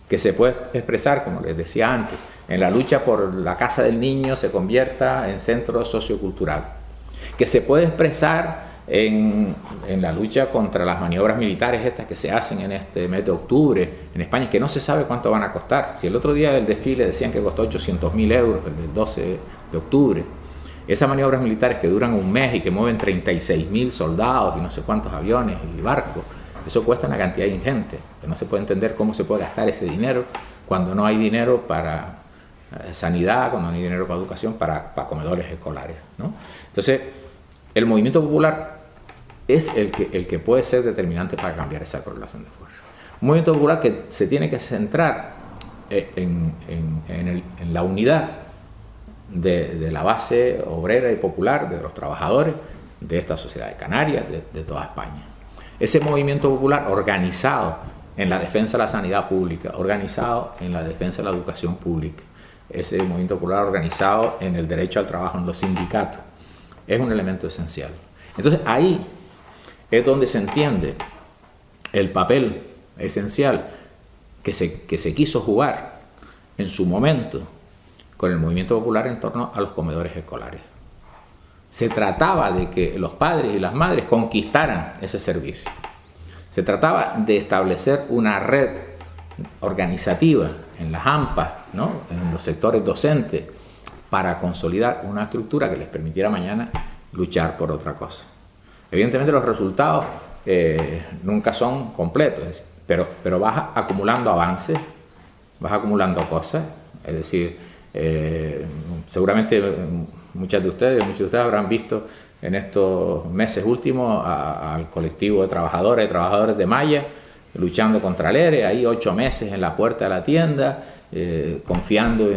que se puede expresar, como les decía antes, en la lucha por la casa del niño se convierta en centro sociocultural, que se puede expresar en la lucha contra las maniobras militares estas que se hacen en este mes de octubre en España, que no se sabe cuánto van a costar. Si el otro día del desfile decían que costó 800.000 euros, el del 12 de octubre, esas maniobras militares que duran un mes y que mueven 36.000 soldados y no sé cuántos aviones y barcos, eso cuesta una cantidad ingente, que no se puede entender cómo se puede gastar ese dinero cuando no hay dinero para sanidad, cuando no hay dinero para educación, para comedores escolares, ¿no? Entonces, el movimiento popular es el que puede ser determinante para cambiar esa correlación de fuerza. Un movimiento popular que se tiene que centrar en la unidad de la base obrera y popular, de los trabajadores de esta sociedad de Canarias, de toda España. Ese movimiento popular organizado en la defensa de la sanidad pública, organizado en la defensa de la educación pública, ese movimiento popular organizado en el derecho al trabajo, en los sindicatos, es un elemento esencial. Entonces ahí es donde se entiende el papel esencial que se quiso jugar en su momento con el movimiento popular en torno a los comedores escolares. Se trataba de que los padres y las madres conquistaran ese servicio. Se trataba de establecer una red organizativa en las AMPAs, ¿no?, en los sectores docentes, para consolidar una estructura que les permitiera mañana luchar por otra cosa. Evidentemente los resultados nunca son completos, pero vas acumulando avances, vas acumulando cosas, es decir, seguramente muchos de ustedes habrán visto en estos meses últimos al colectivo de trabajadores de Maya luchando contra el ERE, ahí 8 meses en la puerta de la tienda, confiando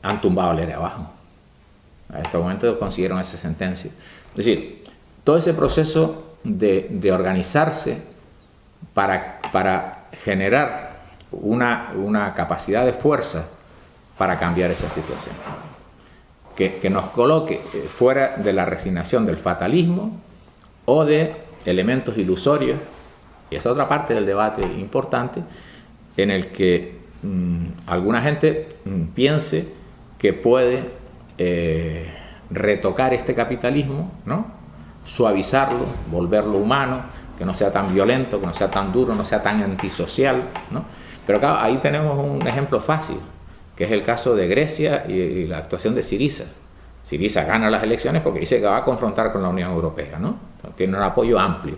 han tumbado el ERE abajo. A este momento consiguieron esa sentencia. Es decir, todo ese proceso de organizarse para generar una capacidad de fuerza para cambiar esa situación, que nos coloque fuera de la resignación del fatalismo o de elementos ilusorios, y esa otra parte del debate importante en el que alguna gente piense que puede retocar este capitalismo, ¿no? Suavizarlo, volverlo humano, que no sea tan violento, que no sea tan duro, no sea tan antisocial, ¿no? Pero claro, ahí tenemos un ejemplo fácil, que es el caso de Grecia y la actuación de Syriza. Syriza gana las elecciones porque dice que va a confrontar con la Unión Europea, ¿no? Tiene un apoyo amplio,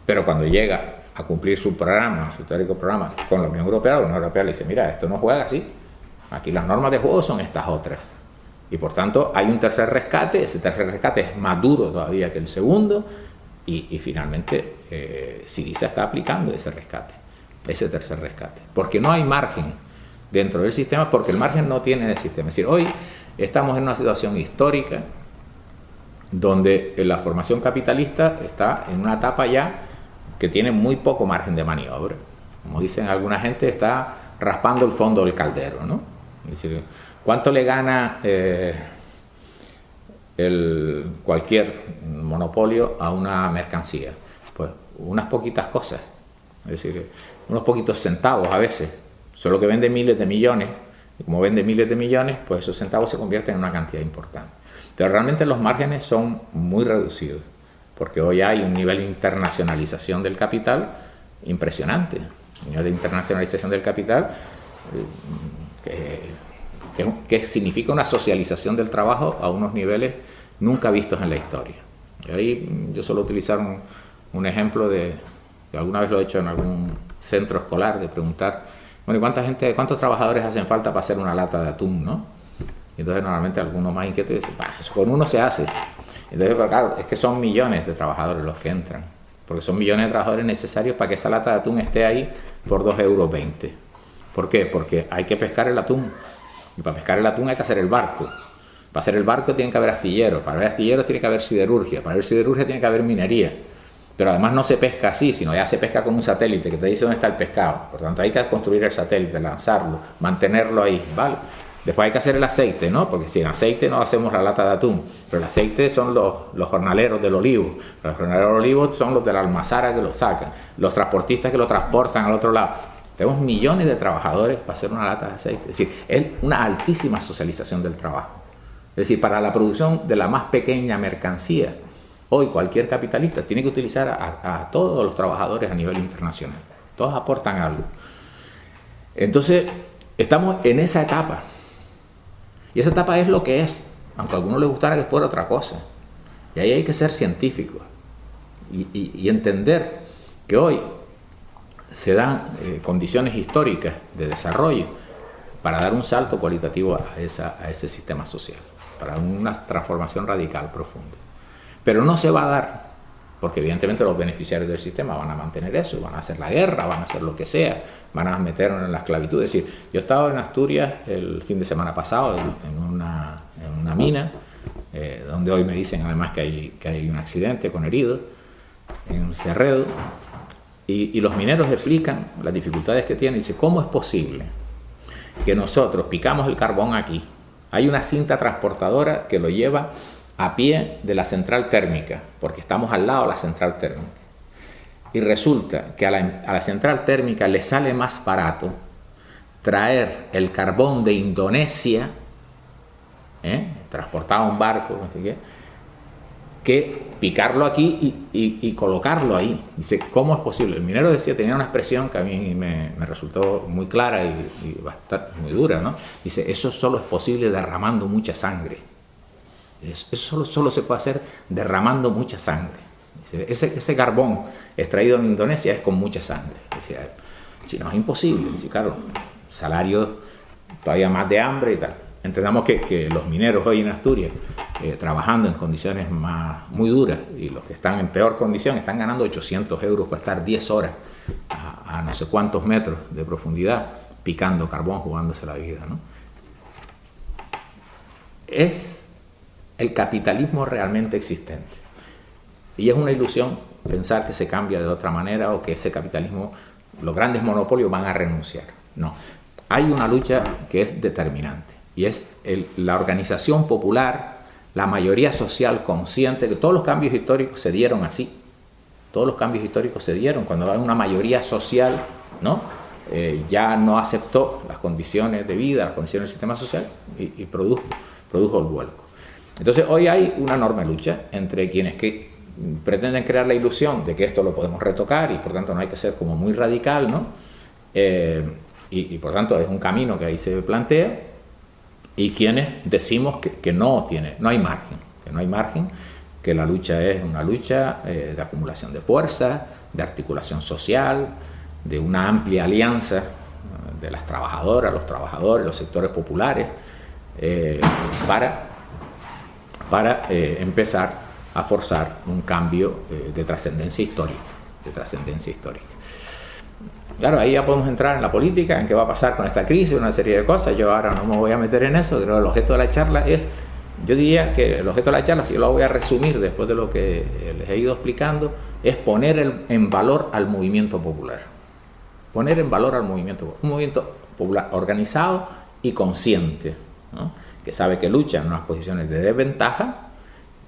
pero cuando llega a cumplir su programa, su teórico programa con la Unión Europea le dice, mira, esto no juega así, aquí las normas de juego son estas otras. Y por tanto hay un tercer rescate, ese tercer rescate es más duro todavía que el segundo, y finalmente Syriza está aplicando ese rescate, ese tercer rescate, porque no hay margen dentro del sistema, porque el margen no tiene el sistema. Es decir, hoy estamos en una situación histórica donde la formación capitalista está en una etapa ya que tiene muy poco margen de maniobra. Como dicen alguna gente, está raspando el fondo del caldero, ¿no? Es decir, ¿cuánto le gana cualquier monopolio a una mercancía? Pues unas poquitas cosas, es decir, unos poquitos centavos a veces, solo que vende miles de millones, y como vende miles de millones, pues esos centavos se convierten en una cantidad importante. Pero realmente los márgenes son muy reducidos, porque hoy hay un nivel de internacionalización del capital impresionante, un nivel de internacionalización del capital que significa una socialización del trabajo a unos niveles nunca vistos en la historia. Y ahí yo suelo utilizar un ejemplo que alguna vez lo he hecho en algún centro escolar, de preguntar, bueno, ¿y cuántos trabajadores hacen falta para hacer una lata de atún, no? Y entonces normalmente algunos más inquietos dicen, eso con uno se hace. Entonces, pero claro, es que son millones de trabajadores los que entran, porque son millones de trabajadores necesarios para que esa lata de atún esté ahí por 2,20 euros. ¿Por qué? Porque hay que pescar el atún, y para pescar el atún hay que hacer el barco. Para hacer el barco tiene que haber astilleros, para haber astilleros tiene que haber siderurgia, para haber siderurgia tiene que haber minería. Pero además no se pesca así, sino ya se pesca con un satélite que te dice dónde está el pescado. Por tanto, hay que construir el satélite, lanzarlo, mantenerlo ahí, ¿vale? Después hay que hacer el aceite, ¿no? Porque sin aceite no hacemos la lata de atún. Pero el aceite son los jornaleros del olivo. Los jornaleros del olivo son los de la almazara que lo sacan. Los transportistas que lo transportan al otro lado. Tenemos millones de trabajadores para hacer una lata de aceite. Es decir, es una altísima socialización del trabajo. Es decir, para la producción de la más pequeña mercancía, hoy cualquier capitalista tiene que utilizar a todos los trabajadores a nivel internacional. Todos aportan algo. Entonces, estamos en esa etapa. Y esa etapa es lo que es, aunque a algunos les gustara que fuera otra cosa. Y ahí hay que ser científicos y entender que hoy se dan condiciones históricas de desarrollo para dar un salto cualitativo a ese sistema social, para una transformación radical profunda. Pero no se va a dar, porque evidentemente los beneficiarios del sistema van a mantener eso, van a hacer la guerra, van a hacer lo que sea, van a meternos en la esclavitud. Es decir, yo estaba en Asturias el fin de semana pasado en una mina, donde hoy me dicen además que hay un accidente con heridos, en Cerredo, y los mineros explican las dificultades que tienen. Dice, ¿cómo es posible que nosotros picamos el carbón aquí? Hay una cinta transportadora que lo lleva a pie de la central térmica, porque estamos al lado de la central térmica. Y resulta que a la central térmica le sale más barato traer el carbón de Indonesia, transportado a un barco, no sé qué, que picarlo aquí y colocarlo ahí. Dice, ¿cómo es posible? El minero decía, tenía una expresión que a mí me resultó muy clara y bastante, muy dura, ¿no? Dice, eso solo es posible derramando mucha sangre. Eso solo se puede hacer derramando mucha sangre. Dice, ese carbón extraído en Indonesia es con mucha sangre. Dice, si no, es imposible. Dice, claro, salario todavía más de hambre y tal. Entendamos que los mineros hoy en Asturias, trabajando en condiciones muy duras, y los que están en peor condición están ganando 800 euros por estar 10 horas a no sé cuántos metros de profundidad picando carbón, jugándose la vida, ¿no? Es el capitalismo realmente existente. Y es una ilusión pensar que se cambia de otra manera o que ese capitalismo, los grandes monopolios van a renunciar. No, hay una lucha que es determinante. Y es la organización popular, la mayoría social consciente, que todos los cambios históricos se dieron así. Todos los cambios históricos se dieron cuando hay una mayoría social, ¿no? ya no aceptó las condiciones de vida, las condiciones del sistema social y produjo el vuelco. Entonces hoy hay una enorme lucha entre quienes que pretenden crear la ilusión de que esto lo podemos retocar y por tanto no hay que ser como muy radical, ¿no? Y por tanto es un camino que ahí se plantea, y quienes decimos que no hay margen, que la lucha es una lucha de acumulación de fuerza, de articulación social, de una amplia alianza de las trabajadoras, los trabajadores, los sectores populares, para empezar a forzar un cambio de trascendencia histórica. Claro, ahí ya podemos entrar en la política, en qué va a pasar con esta crisis, una serie de cosas. Yo ahora no me voy a meter en eso. Creo que el objeto de la charla yo diría que el objeto de la charla, si yo lo voy a resumir después de lo que les he ido explicando, es poner en valor al movimiento popular. Poner en valor al movimiento popular. Un movimiento popular organizado y consciente, ¿no? Que sabe que lucha en unas posiciones de desventaja,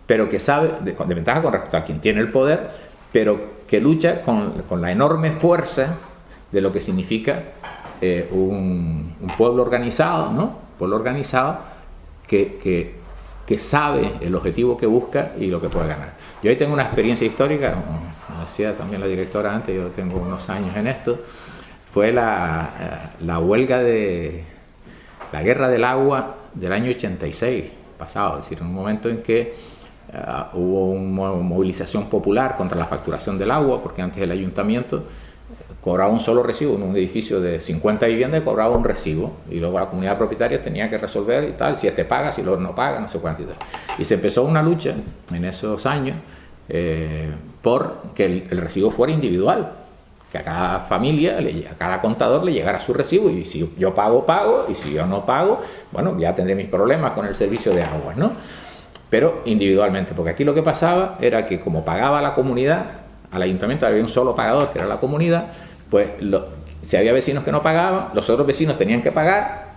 pero que sabe, de ventaja con respecto a quien tiene el poder, pero que lucha con la enorme fuerza de lo que significa un pueblo organizado, ¿no? Pueblo organizado que sabe el objetivo que busca y lo que puede ganar. Yo ahí tengo una experiencia histórica, como decía también la directora antes, yo tengo unos años en esto. Fue la huelga de la guerra del agua del año 86 pasado, es decir, en un momento en que hubo una movilización popular contra la facturación del agua, porque antes el ayuntamiento cobraba un solo recibo, en un edificio de 50 viviendas cobraba un recibo, y luego la comunidad propietaria tenía que resolver y tal, si este paga, si el otro no paga, no sé cuánto y tal. Y se empezó una lucha en esos años por que el recibo fuera individual, que a cada familia, a cada contador le llegara su recibo, y si yo pago, pago, y si yo no pago, bueno, ya tendré mis problemas con el servicio de agua, ¿no? Pero individualmente, porque aquí lo que pasaba era que como pagaba la comunidad, al ayuntamiento había un solo pagador, que era la comunidad, pues si había vecinos que no pagaban, los otros vecinos tenían que pagar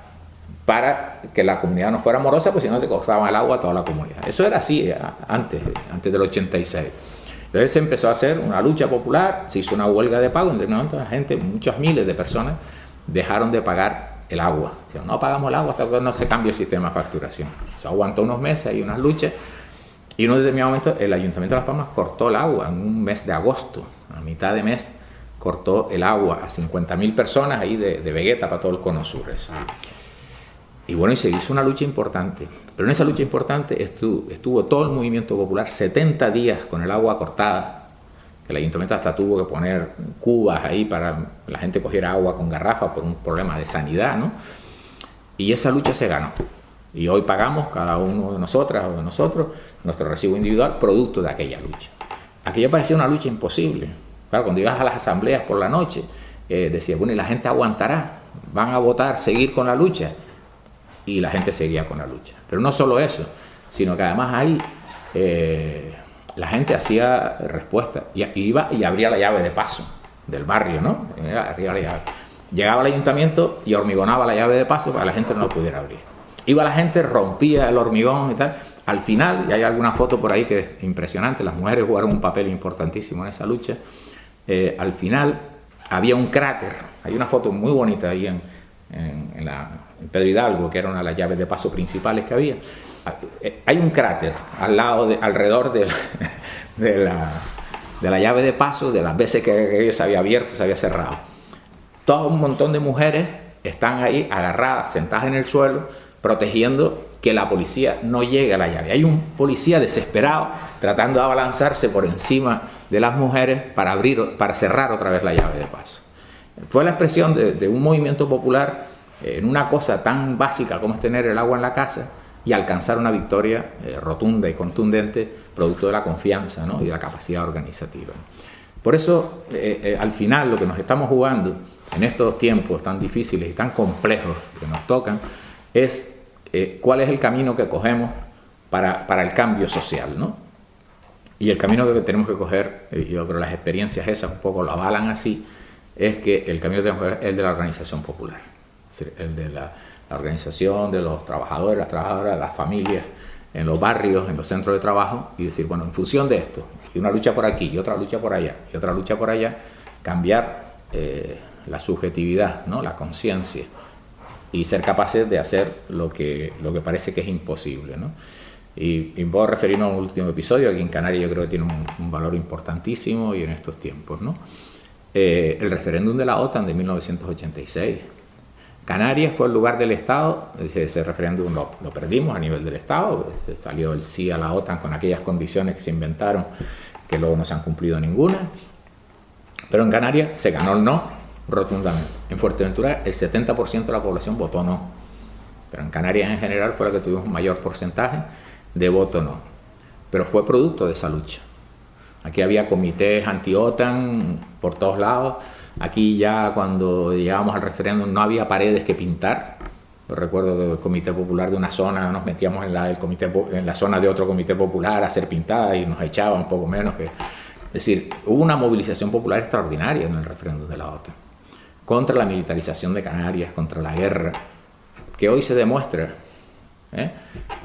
para que la comunidad no fuera morosa, pues si no te costaban el agua a toda la comunidad. Eso era así antes del 86. Entonces se empezó a hacer una lucha popular, se hizo una huelga de pago, en un momento la gente, muchas miles de personas, dejaron de pagar el agua. O sea, no pagamos el agua hasta que no se cambie el sistema de facturación. Se aguantó unos meses, hay unas luchas, y en un determinado momento el Ayuntamiento de Las Palmas cortó el agua en un mes de agosto, a mitad de mes, cortó el agua a 50.000 personas ahí de Vegueta para todo el cono sur. Eso. Y bueno, y se hizo una lucha importante. Pero en esa lucha importante estuvo todo el movimiento popular 70 días con el agua cortada, que el ayuntamiento hasta tuvo que poner cubas ahí para que la gente cogiera agua con garrafa por un problema de sanidad, ¿no? Y esa lucha se ganó. Y hoy pagamos cada uno de nosotras o de nosotros nuestro recibo individual producto de aquella lucha. Aquella parecía una lucha imposible. Claro, cuando ibas a las asambleas por la noche, decía, bueno, ¿y la gente aguantará? ¿Van a votar, seguir con la lucha? Y la gente seguía con la lucha. Pero no solo eso, sino que además ahí la gente hacía respuesta, iba y abría la llave de paso del barrio, ¿no? Abría la llave. Llegaba al ayuntamiento y hormigonaba la llave de paso para que la gente no lo pudiera abrir. Iba la gente, rompía el hormigón y tal. Al final, y hay alguna foto por ahí que es impresionante, las mujeres jugaron un papel importantísimo en esa lucha. Al final había un cráter, hay una foto muy bonita ahí en Pedro Hidalgo, que era una de las llaves de paso principales que había. Hay un cráter alrededor de la llave de paso, de las veces que se había abierto, se había cerrado. Todo un montón de mujeres están ahí agarradas, sentadas en el suelo, protegiendo que la policía no llegue a la llave. Hay un policía desesperado tratando de abalanzarse por encima de las mujeres para cerrar otra vez la llave de paso. Fue la expresión de un movimiento popular en una cosa tan básica como es tener el agua en la casa y alcanzar una victoria rotunda y contundente producto de la confianza, ¿no? Y de la capacidad organizativa. Por eso, al final, lo que nos estamos jugando en estos tiempos tan difíciles y tan complejos que nos tocan es cuál es el camino que cogemos para el cambio social, ¿no? Y el camino que tenemos que coger, yo creo que las experiencias esas un poco lo avalan así, es que el camino que tenemos que coger es el de la organización popular, es decir, el de la organización de los trabajadores, las trabajadoras, las familias, en los barrios, en los centros de trabajo, y decir, bueno, en función de esto, y una lucha por aquí, y otra lucha por allá, y otra lucha por allá, cambiar la subjetividad, ¿no? La conciencia, y ser capaces de hacer lo que parece que es imposible, ¿no? Y puedo referirme a un último episodio, aquí en Canarias yo creo que tiene un valor importantísimo y en estos tiempos, ¿no? El referéndum de la OTAN de 1986. Canarias fue el lugar del Estado, ese referéndum lo perdimos a nivel del Estado, salió el sí a la OTAN con aquellas condiciones que se inventaron, que luego no se han cumplido ninguna, pero en Canarias se ganó el no rotundamente. En Fuerteventura el 70% de la población votó no, pero en Canarias en general fue la que tuvimos un mayor porcentaje de voto no, pero fue producto de esa lucha. Aquí había comités anti-OTAN por todos lados. Aquí ya cuando llegábamos al referéndum no había paredes que pintar. Yo recuerdo que el Comité Popular de una zona nos metíamos en la zona de otro Comité Popular a hacer pintadas y nos echaban un poco menos. Es decir, hubo una movilización popular extraordinaria en el referéndum de la OTAN contra la militarización de Canarias, contra la guerra, que hoy se demuestra,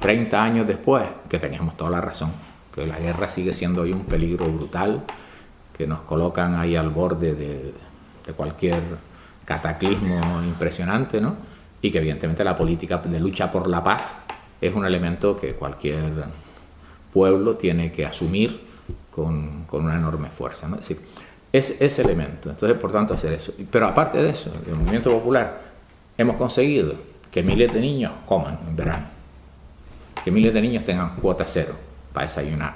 30 años después, que teníamos toda la razón, que la guerra sigue siendo hoy un peligro brutal, que nos colocan ahí al borde de cualquier cataclismo impresionante, ¿no? Y que evidentemente la política de lucha por la paz es un elemento que cualquier pueblo tiene que asumir con una enorme fuerza, ¿no? Es decir, es ese elemento. Entonces, por tanto, hacer eso. Pero aparte de eso, el movimiento popular, hemos conseguido que miles de niños coman en verano, que miles de niños tengan cuota cero para desayunar.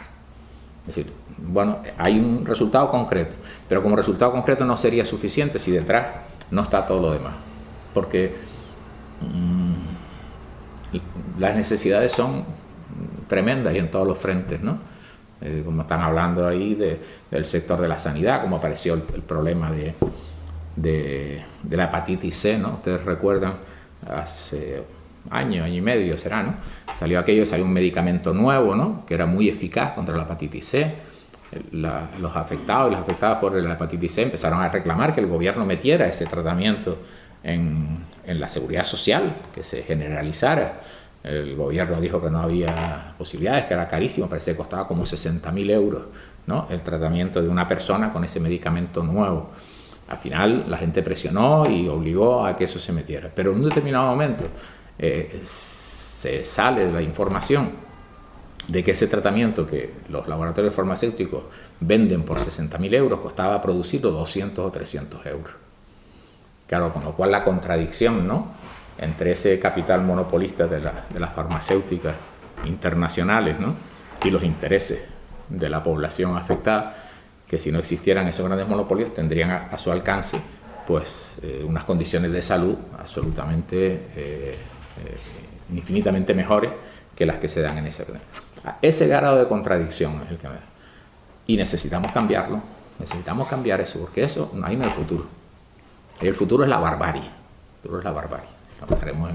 Es decir, bueno, hay un resultado concreto, pero como resultado concreto no sería suficiente si detrás no está todo lo demás, porque las necesidades son tremendas y en todos los frentes, ¿no? Como están hablando ahí del sector de la sanidad, como apareció el problema de la hepatitis C, ¿no? Ustedes recuerdan, hace año y medio será, ¿no? Salió un medicamento nuevo, ¿no? Que era muy eficaz contra la hepatitis C. Los afectados y las afectadas por la hepatitis C empezaron a reclamar que el gobierno metiera ese tratamiento en la seguridad social, que se generalizara. El gobierno dijo que no había posibilidades, que era carísimo, parece que costaba como 60.000 euros, ¿no? El tratamiento de una persona con ese medicamento nuevo. Al final la gente presionó y obligó a que eso se metiera, pero en un determinado momento se sale la información de que ese tratamiento que los laboratorios farmacéuticos venden por 60.000 euros costaba producirlo 200 o 300 euros. Claro, con lo cual la contradicción, ¿no?, entre ese capital monopolista de las farmacéuticas internacionales, ¿no?, y los intereses de la población afectada, que si no existieran esos grandes monopolios tendrían a su alcance pues unas condiciones de salud absolutamente infinitamente mejores que las que se dan en ese grado de contradicción es el que me da. Y necesitamos cambiarlo, necesitamos cambiar eso, porque eso no hay en el futuro. El futuro es la barbarie, el futuro es la barbarie. Estaremos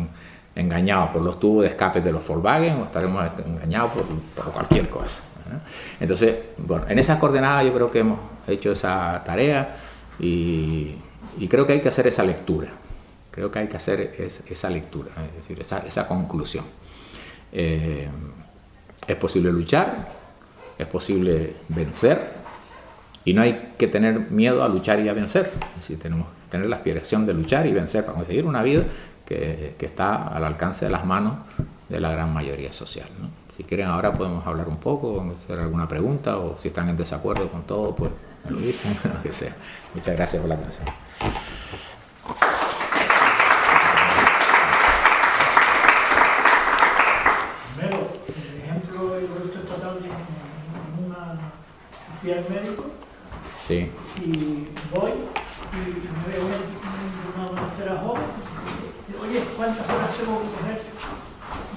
engañados por los tubos de escape de los Volkswagen o estaremos engañados por cualquier cosa, ¿no? Entonces, bueno, en esas coordenadas yo creo que hemos hecho esa tarea y creo que hay que hacer esa lectura. Creo que hay que hacer esa lectura, es decir, esa conclusión. Es posible luchar, es posible vencer y no hay que tener miedo a luchar y a vencer. Es decir, tenemos que tener la aspiración de luchar y vencer para conseguir una vida que está al alcance de las manos de la gran mayoría social, ¿no? Si quieren ahora podemos hablar un poco, hacer alguna pregunta o si están en desacuerdo con todo, pues me lo dicen, lo que sea. Muchas gracias por la atención. Primero, el ejemplo del producto estatal en una oficial médico. Sí. Y voy y me veo una doctora joven. Oye, ¿cuántas horas tengo que coger?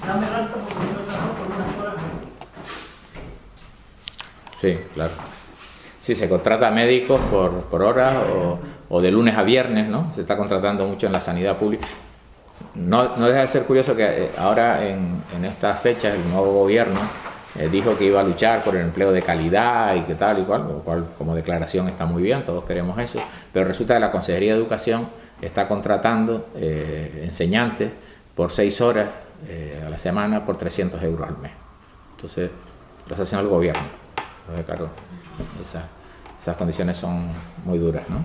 Dame el alta porque yo trabajo por unas horas. Sí, claro. Sí, se contrata médicos por horas o de lunes a viernes, ¿no? Se está contratando mucho en la sanidad pública. No deja de ser curioso que ahora en estas fechas el nuevo gobierno dijo que iba a luchar por el empleo de calidad y que tal y cual, lo cual como declaración está muy bien, todos queremos eso, pero resulta que la Consejería de Educación está contratando enseñantes por 6 horas a la semana por 300 euros al mes. Entonces, lo está haciendo el gobierno. Entonces, claro, esas condiciones son muy duras, ¿no?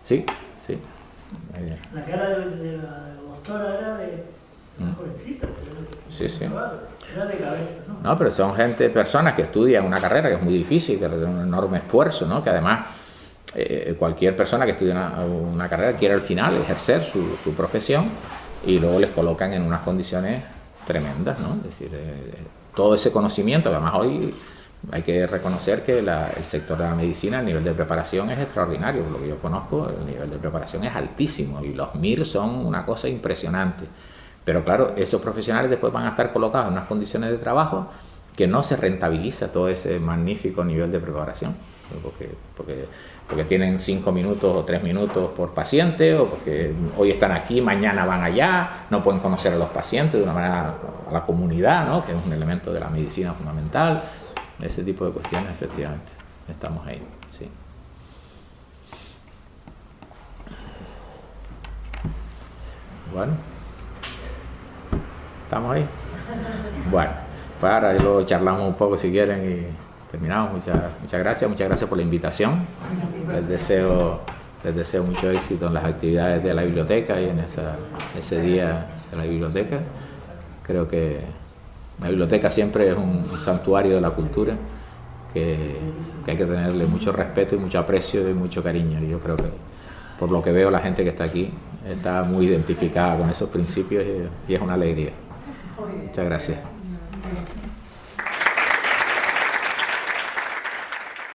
Sí. sí. La cara de la doctora era de una jovencita. Sí, sí. Era de cabeza, ¿no? No, pero son personas que estudian una carrera que es muy difícil, que requiere un enorme esfuerzo, ¿no? Que además cualquier persona que estudia una carrera quiere al final ejercer su profesión y luego les colocan en unas condiciones tremendas, ¿no? Es decir, todo ese conocimiento, además hoy hay que reconocer que el sector de la medicina, el nivel de preparación es extraordinario. Por lo que yo conozco, el nivel de preparación es altísimo y los MIR son una cosa impresionante. Pero claro, esos profesionales después van a estar colocados en unas condiciones de trabajo que no se rentabiliza todo ese magnífico nivel de preparación. Porque tienen 5 minutos o 3 minutos por paciente, o porque hoy están aquí, mañana van allá, no pueden conocer a los pacientes de una manera, a la comunidad, ¿no? Que es un elemento de la medicina fundamental. Ese tipo de cuestiones, efectivamente, estamos ahí, sí. Bueno, ¿estamos ahí? Bueno, pues ahora luego charlamos un poco si quieren y terminamos. Muchas gracias por la invitación. Les deseo mucho éxito en las actividades de la biblioteca y en ese día de la biblioteca. Creo que la biblioteca siempre es un santuario de la cultura que hay que tenerle mucho respeto y mucho aprecio y mucho cariño. Y yo creo que, por lo que veo, la gente que está aquí está muy identificada con esos principios y es una alegría. Muchas gracias.